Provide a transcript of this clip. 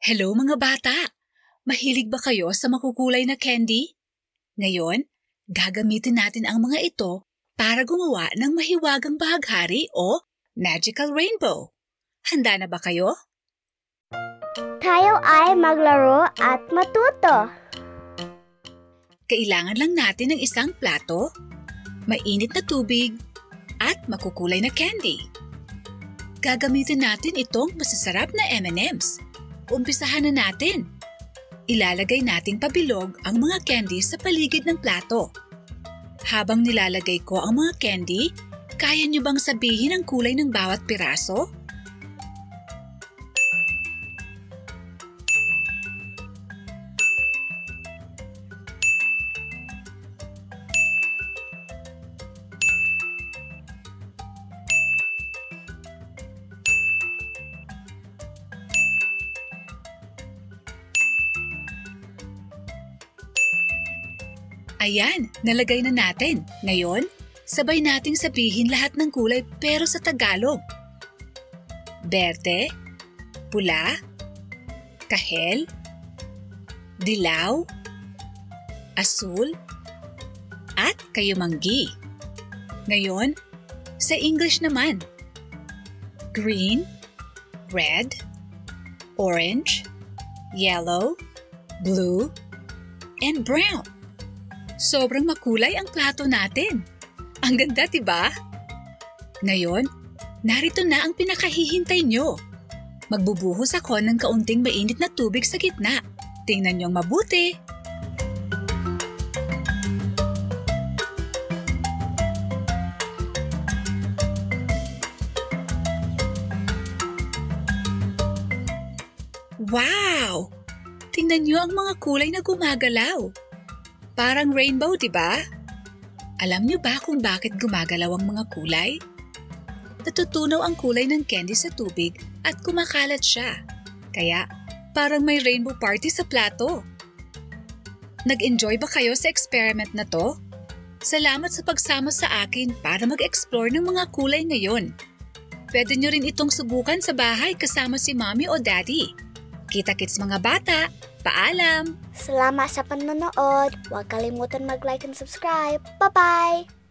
Hello mga bata! Mahilig ba kayo sa makukulay na candy? Ngayon, gagamitin natin ang mga ito para gumawa ng mahiwagang bahaghari o magical rainbow. Handa na ba kayo? Tayo ay maglaro at matuto. Kailangan lang natin ng isang plato, mainit na tubig, at makukulay na candy. Gagamitin natin itong masasarap na M&M's. Umpisahan na natin. Ilalagay nating pabilog ang mga candy sa paligid ng plato. Habang nilalagay ko ang mga candy, kaya niyo bang sabihin ang kulay ng bawat piraso? Ayan, nalagay na natin. Ngayon, sabay nating sabihin lahat ng kulay pero sa Tagalog. Berde, pula, kahel, dilaw, asul, at kayumanggi. Ngayon, sa English naman. Green, red, orange, yellow, blue, and brown. Sobrang makulay ang plato natin. Ang ganda, diba? Ngayon, narito na ang pinakahihintay nyo. Magbubuhos ako ng kaunting mainit na tubig sa gitna. Tingnan niyong mabuti. Wow! Tingnan niyo ang mga kulay na gumagalaw. Parang rainbow, di ba? Alam niyo ba kung bakit gumagalaw ang mga kulay? Natutunaw ang kulay ng candy sa tubig at kumakalat siya. Kaya parang may rainbow party sa plato. Nag-enjoy ba kayo sa experiment na to? Salamat sa pagsama sa akin para mag-explore ng mga kulay ngayon. Pwede niyo rin itong subukan sa bahay kasama si Mommy o Daddy. Kita-kits mga bata! Paalam! Salamat sa panonood. Huwag kalimutan mag-like and subscribe. Bye-bye!